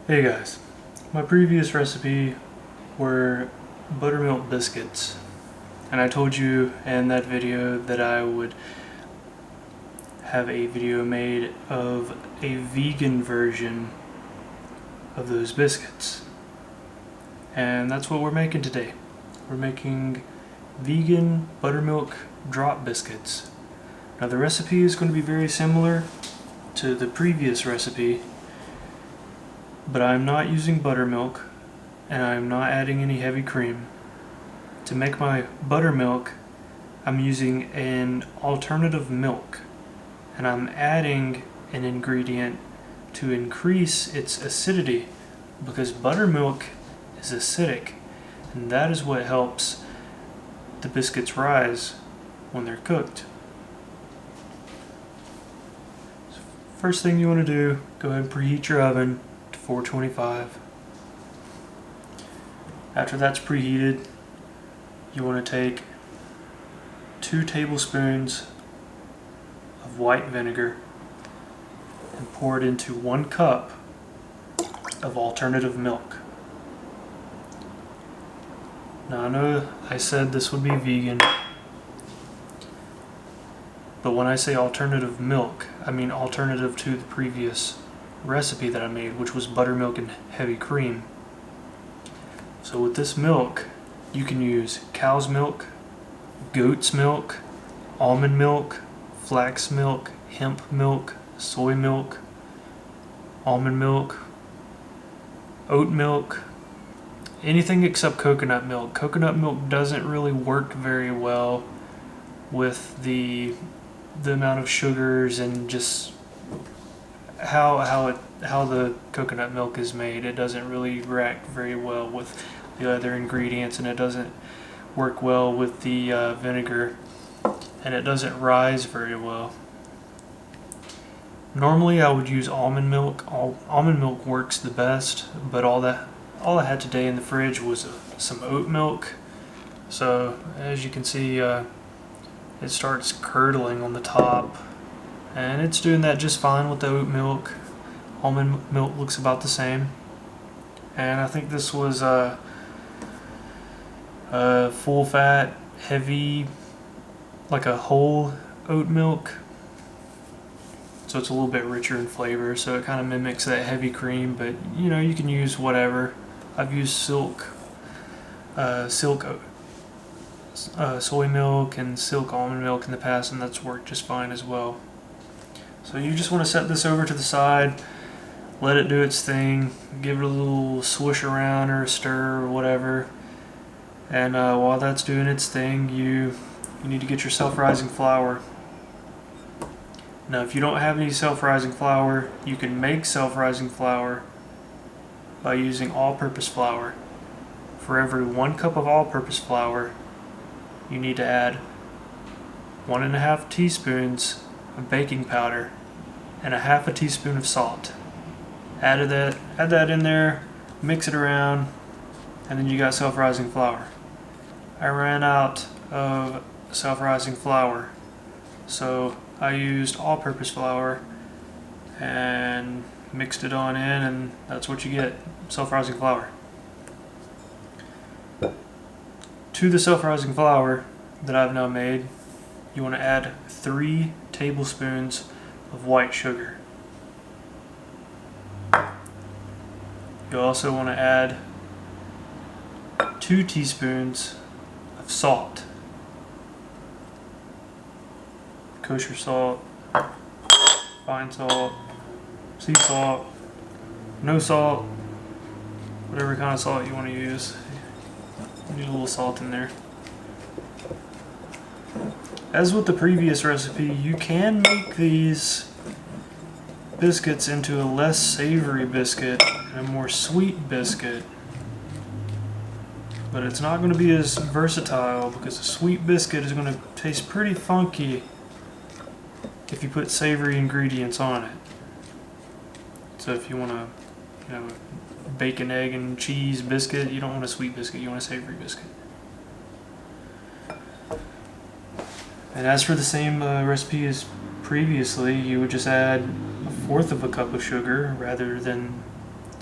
Hey guys, my previous recipe were buttermilk biscuits, and I told you in that video that I would have a video made of a vegan version of those biscuits, and that's what we're making today. We're making vegan buttermilk drop biscuits. Now the recipe is going to be very similar to the previous recipe, but I'm not using buttermilk and I'm not adding any heavy cream. To make my buttermilk, I'm using an alternative milk, and I'm adding an ingredient to increase its acidity because buttermilk is acidic, and that is what helps the biscuits rise when they're cooked. First thing you want to do, go ahead and preheat your oven 425. After that's preheated, you want to take 2 tablespoons of white vinegar and pour it into 1 cup of alternative milk. Now I know I said this would be vegan, but when I say alternative milk, I mean alternative to the previous recipe that I made, which was buttermilk and heavy cream. So with this milk, you can use cow's milk, goat's milk, almond milk, flax milk, hemp milk, soy milk, almond milk, oat milk, anything except coconut milk. Coconut milk doesn't really work very well with the amount of sugars and just how the coconut milk is made. It doesn't really react very well with the other ingredients, and it doesn't work well with the vinegar, and it doesn't rise very well. Normally I would use almond milk. Almond milk works the best, but all I had today in the fridge was some oat milk. So as you can see, it starts curdling on the top, and it's doing that just fine with the oat milk. Almond milk looks about the same, and I think this was a full fat, heavy, like a whole oat milk, so it's a little bit richer in flavor, so it kind of mimics that heavy cream, but you know, you can use whatever. I've used silk soy milk and silk almond milk in the past, and that's worked just fine as well. So you just want to set this over to the side, let it do its thing, give it a little swish around or a stir or whatever, and while that's doing its thing, you need to get your self-rising flour. Now if you don't have any self-rising flour, you can make self-rising flour by using all-purpose flour. For every 1 cup of all-purpose flour, you need to add 1.5 teaspoons of baking powder and 1/2 teaspoon of salt. Add that in there, mix it around, and then you got self-rising flour. I ran out of self-rising flour, so I used all-purpose flour and mixed it on in, and that's what you get, self-rising flour. To the self-rising flour that I've now made, you want to add 3 tablespoons of white sugar. You also want to add 2 teaspoons of salt. Kosher salt, fine salt, sea salt, no salt, whatever kind of salt you want to use. You need a little salt in there. As with the previous recipe, you can make these biscuits into a less savory biscuit and a more sweet biscuit, but it's not going to be as versatile because a sweet biscuit is going to taste pretty funky if you put savory ingredients on it. So if you want to, bacon, egg, and cheese biscuit, you don't want a sweet biscuit, you want a savory biscuit. And as for the same recipe as previously, you would just add 1/4 cup of sugar rather than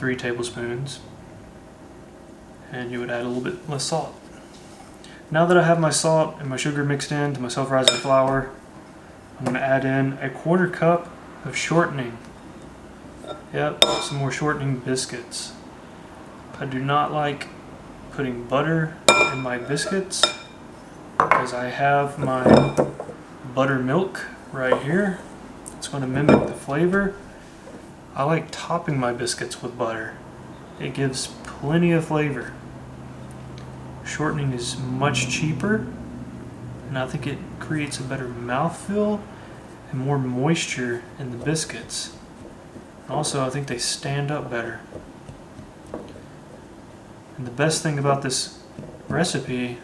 3 tablespoons, and you would add a little bit less salt. Now that I have my salt and my sugar mixed into my self-rising flour, I'm going to add in a 1/4 cup of shortening. Yep, some more shortening biscuits. I do not like putting butter in my biscuits because I have my buttermilk right here. It's going to mimic the flavor. I like topping my biscuits with butter. It gives plenty of flavor. Shortening is much cheaper, and I think it creates a better mouthfeel and more moisture in the biscuits. Also, I think they stand up better. And the best thing about this recipe,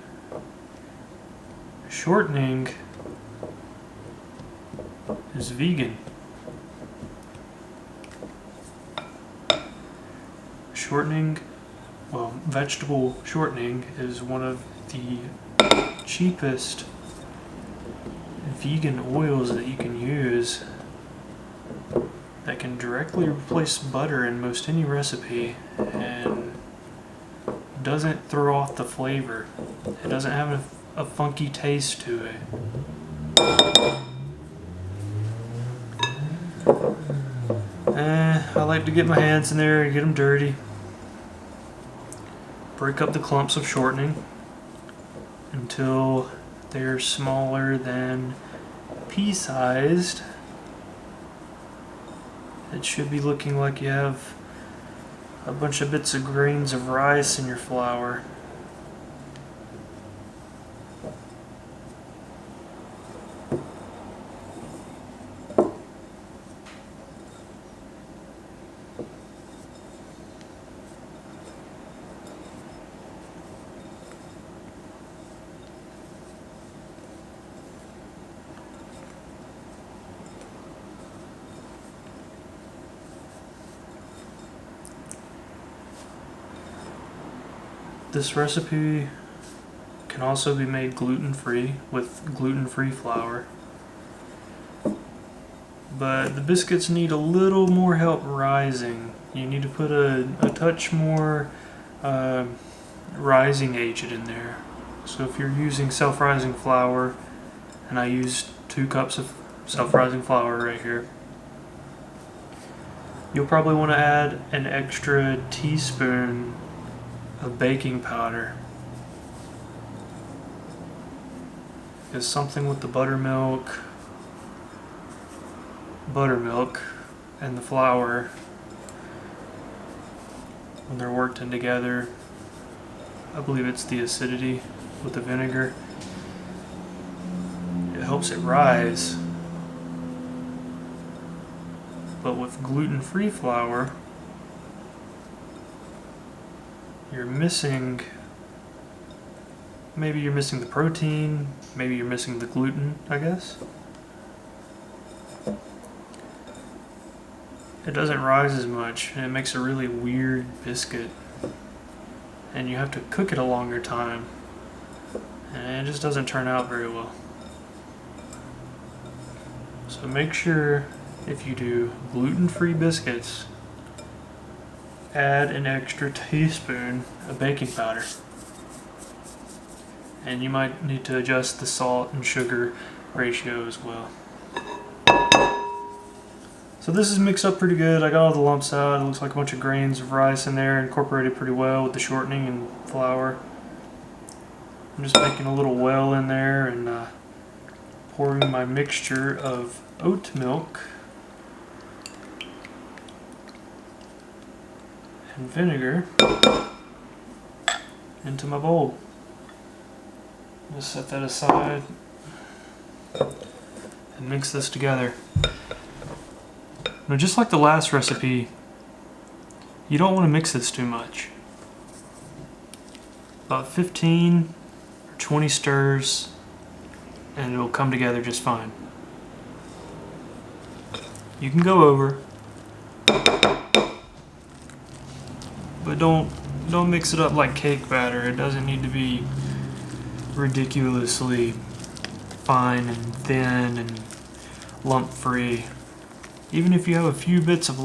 shortening is vegan. Shortening, well, vegetable shortening is one of the cheapest vegan oils that you can use that can directly replace butter in most any recipe and doesn't throw off the flavor. It doesn't have a funky taste to it. I like to get my hands in there and get them dirty. Break up the clumps of shortening until they're smaller than pea-sized. It should be looking like you have a bunch of bits of grains of rice in your flour. This recipe can also be made gluten-free with gluten-free flour, but the biscuits need a little more help rising. You need to put a touch more rising agent in there. So if you're using self-rising flour, and I used 2 cups of self-rising flour right here, you'll probably want to add an extra teaspoon of baking powder, because something with the buttermilk and the flour, when they're worked in together, I believe it's the acidity with the vinegar, it helps it rise. But with gluten-free flour, you're missing the protein, maybe you're missing the gluten, I guess. It doesn't rise as much, and it makes a really weird biscuit. And you have to cook it a longer time, and it just doesn't turn out very well. So make sure, if you do gluten-free biscuits, add an extra teaspoon of baking powder. And you might need to adjust the salt and sugar ratio as well. So this is mixed up pretty good. I got all the lumps out. It looks like a bunch of grains of rice in there, incorporated pretty well with the shortening and flour. I'm just making a little well in there and pouring my mixture of oat milk and vinegar into my bowl. Just set that aside and mix this together. Now, just like the last recipe, you don't want to mix this too much. About 15 or 20 stirs and it'll come together just fine. You can go over, but don't mix it up like cake batter. It doesn't need to be ridiculously fine and thin and lump free. Even if you have a few bits of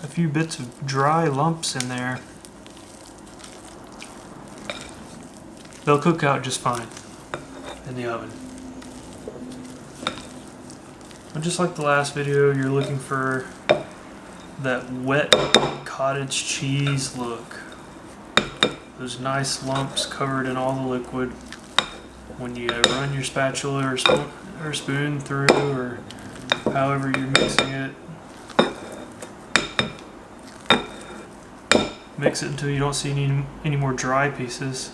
a few bits of dry lumps in there, they'll cook out just fine in the oven. And just like the last video, you're looking for that wet cottage cheese look. Those nice lumps covered in all the liquid. When you run your spatula or spoon through, or however you're mixing it, mix it until you don't see any more dry pieces.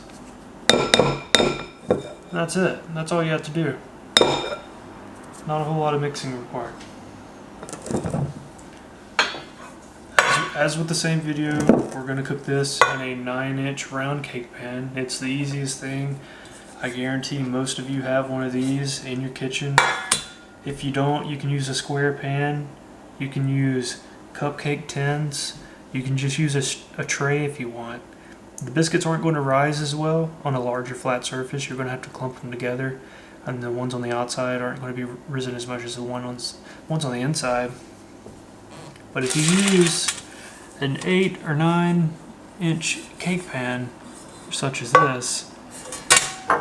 That's it. That's all you have to do. Not a whole lot of mixing required. As with the same video, we're going to cook this in a 9-inch round cake pan. It's the easiest thing. I guarantee most of you have one of these in your kitchen. If you don't, you can use a square pan. You can use cupcake tins. You can just use a tray if you want. The biscuits aren't going to rise as well on a larger flat surface. You're going to have to clump them together, and the ones on the outside aren't going to be risen as much as the ones on the inside. But if you use an 8 or 9-inch cake pan, such as this,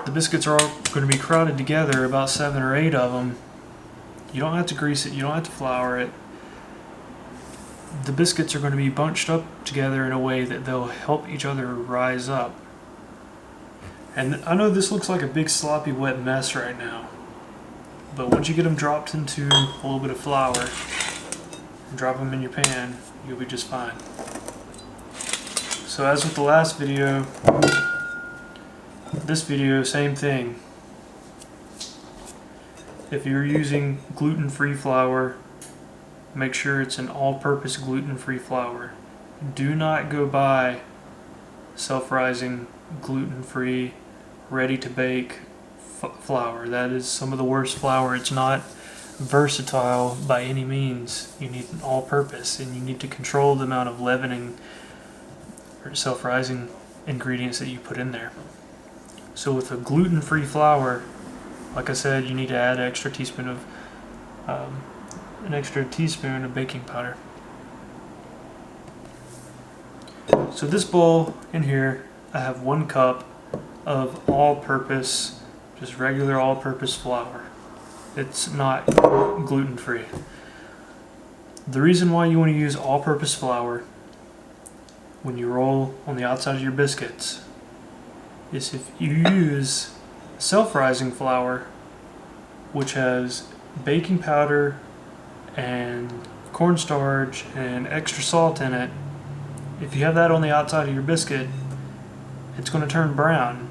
the biscuits are all going to be crowded together, about 7 or 8 of them. You don't have to grease it, you don't have to flour it. The biscuits are going to be bunched up together in a way that they'll help each other rise up. And I know this looks like a big sloppy wet mess right now, but once you get them dropped into a little bit of flour and drop them in your pan, you'll be just fine. So as with the last video, this video, same thing. If you're using gluten-free flour, make sure it's an all-purpose gluten-free flour. Do not go buy self-rising, gluten-free, ready-to-bake flour. That is some of the worst flour. It's not versatile by any means. You need an all-purpose, and you need to control the amount of leavening or self-rising ingredients that you put in there. So with a gluten-free flour, like I said, you need to add an extra teaspoon of baking powder. So this bowl in here, I have 1 cup of all-purpose, just regular all-purpose flour. It's not gluten-free. The reason why you want to use all-purpose flour when you roll on the outside of your biscuits is if you use self-rising flour, which has baking powder and cornstarch and extra salt in it, if you have that on the outside of your biscuit, it's going to turn brown.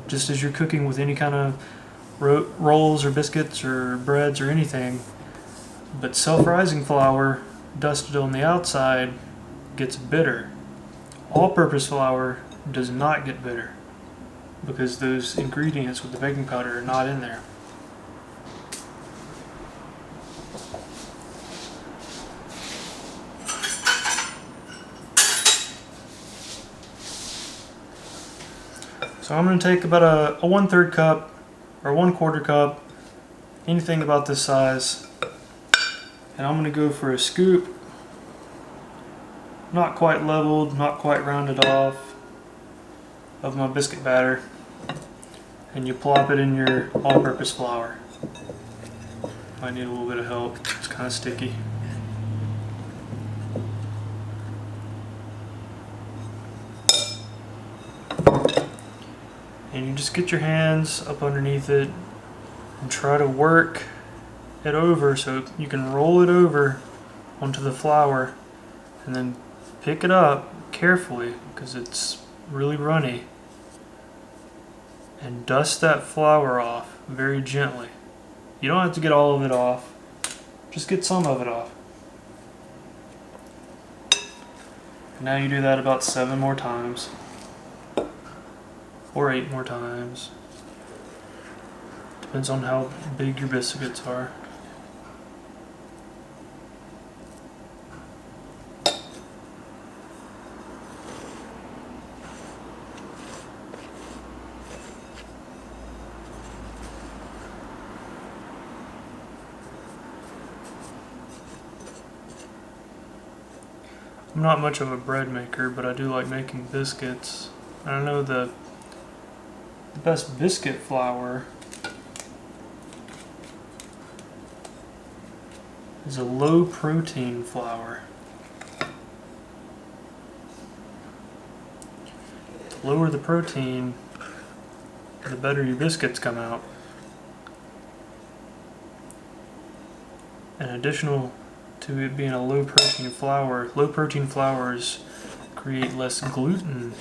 Just as you're cooking with any kind of rolls or biscuits or breads or anything. But self-rising flour dusted on the outside gets bitter. All-purpose flour does not get bitter because those ingredients with the baking powder are not in there. So I'm going to take about a 1/3 cup or 1/4 cup, anything about this size, and I'm going to go for a scoop, not quite leveled, not quite rounded off, of my biscuit batter, and you plop it in your all-purpose flour. Might need a little bit of help, it's kind of sticky. And you just get your hands up underneath it and try to work it over so you can roll it over onto the flour and then pick it up carefully because it's really runny, and dust that flour off very gently. You don't have to get all of it off, just get some of it off. And now you do that about 7 more times. Or 8 more times. Depends on how big your biscuits are. I'm not much of a bread maker, but I do like making biscuits. And I know the best biscuit flour is a low protein flour. The lower the protein, the better your biscuits come out. And additional to it being a low protein flours create less gluten.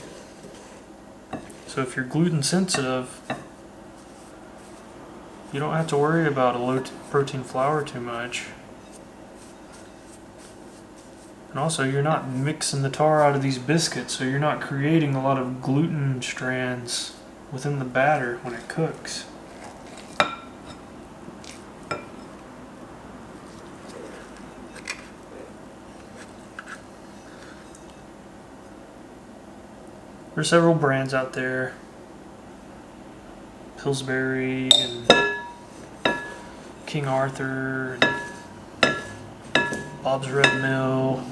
So if you're gluten sensitive, you don't have to worry about a low protein flour too much. And also, you're not mixing the tar out of these biscuits, so you're not creating a lot of gluten strands within the batter when it cooks. There's several brands out there, Pillsbury and King Arthur and Bob's Red Mill.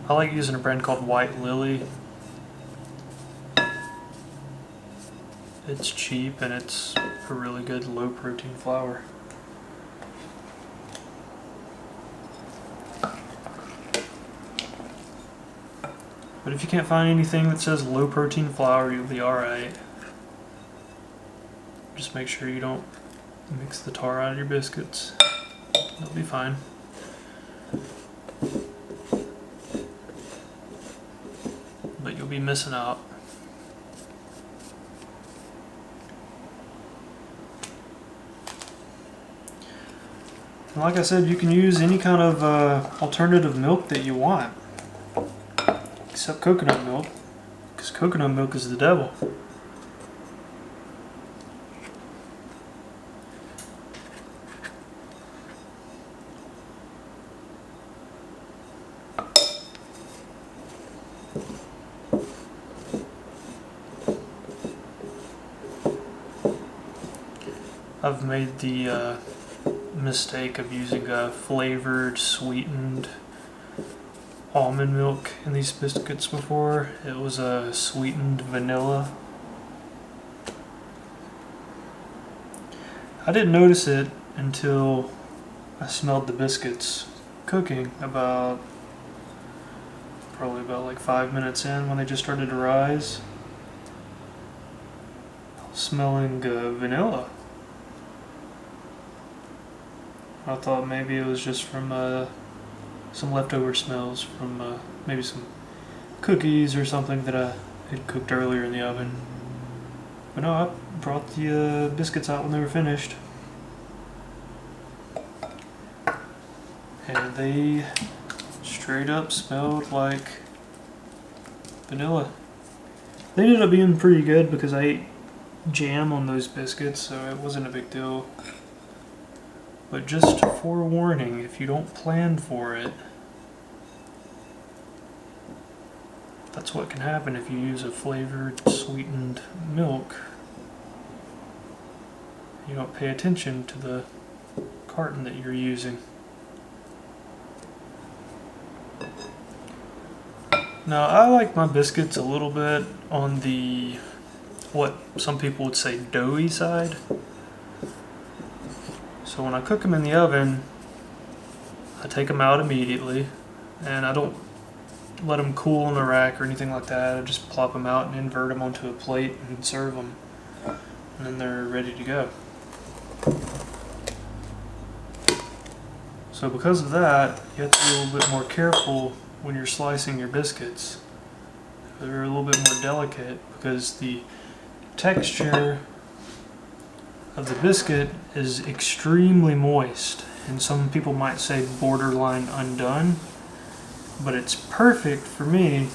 I like using a brand called White Lily. It's cheap and it's a really good low protein flour. But if you can't find anything that says low protein flour, you'll be alright. Just make sure you don't mix the tar out of your biscuits. They'll be fine. But you'll be missing out. And like I said, you can use any kind of alternative milk that you want. Except coconut milk, because coconut milk is the devil. I've made the mistake of using a flavored, sweetened almond milk in these biscuits before. It was a sweetened vanilla. I didn't notice it until I smelled the biscuits cooking probably about like 5 minutes in when they just started to rise. I was smelling vanilla. I thought maybe it was just from some leftover smells from maybe some cookies or something that I had cooked earlier in the oven. But no, I brought the biscuits out when they were finished. And they straight up smelled like vanilla. They ended up being pretty good because I ate jam on those biscuits, so it wasn't a big deal. But just forewarning, if you don't plan for it, that's what can happen if you use a flavored, sweetened milk. You don't pay attention to the carton that you're using. Now, I like my biscuits a little bit on the, what some people would say, doughy side. So when I cook them in the oven, I take them out immediately, and I don't let them cool in a rack or anything like that. I just plop them out and invert them onto a plate and serve them, and then they're ready to go. So because of that, you have to be a little bit more careful when you're slicing your biscuits. They're a little bit more delicate because the texture of the biscuit is extremely moist, and some people might say borderline undone, but it's perfect for me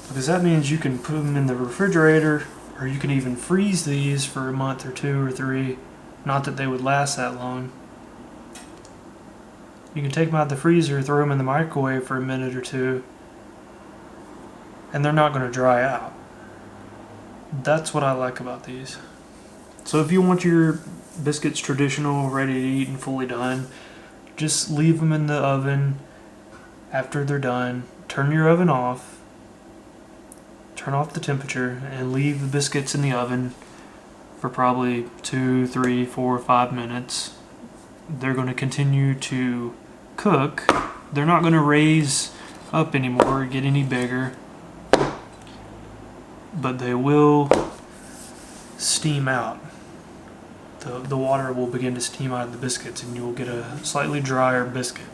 because that means you can put them in the refrigerator, or you can even freeze these for a month or 2 or 3. Not that they would last that long. You can take them out of the freezer, throw them in the microwave for a minute or 2, and they're not going to dry out. That's what I like about these. So if you want your biscuits traditional, ready to eat and fully done, just leave them in the oven after they're done, turn your oven off, turn off the temperature, and leave the biscuits in the oven for probably 2, 3, 4, 5 minutes. They're going to continue to cook. They're not going to raise up anymore, get any bigger, but they will steam out. The water will begin to steam out of the biscuits and you will get a slightly drier biscuit.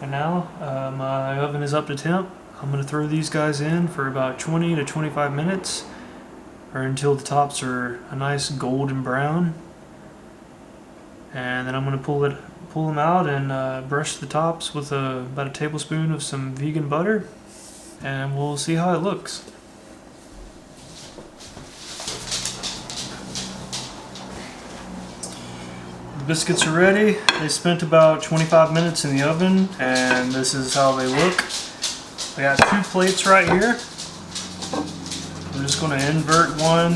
And now my oven is up to temp. I'm going to throw these guys in for about 20 to 25 minutes, or until the tops are a nice golden brown. And then I'm going to pull them out and brush the tops with about a tablespoon of some vegan butter, and we'll see how it looks. The biscuits are ready. They spent about 25 minutes in the oven, and this is how they look. I got 2 plates right here. I'm just going to invert one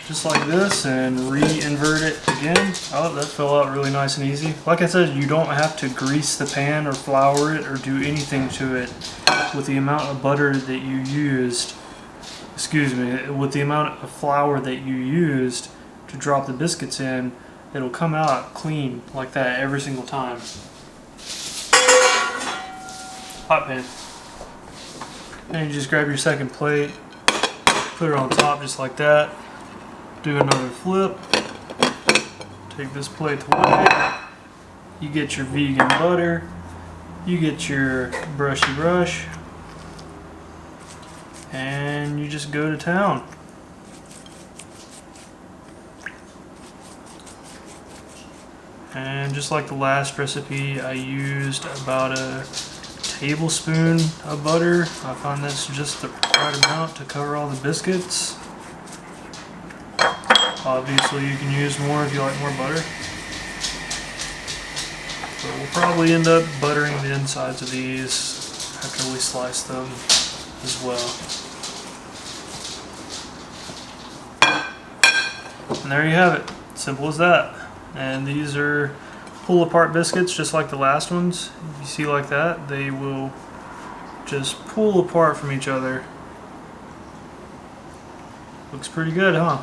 just like this and re-invert it again. Oh, that fell out really nice and easy. Like I said, you don't have to grease the pan or flour it or do anything to it. With the amount of butter that you used, with the amount of flour that you used to drop the biscuits in, it'll come out clean like that every single time. Hot pan. And you just grab your second plate, put it on top just like that. Do another flip. Take this plate away. You get your vegan butter. You get your brushy brush. And you just go to town. And just like the last recipe, I used about a tablespoon of butter. I find that's just the right amount to cover all the biscuits. Obviously you can use more if you like more butter. But we'll probably end up buttering the insides of these after we slice them as well. And there you have it. Simple as that. And these are pull apart biscuits just like the last ones. If you see like that, they will just pull apart from each other. Looks pretty good, huh?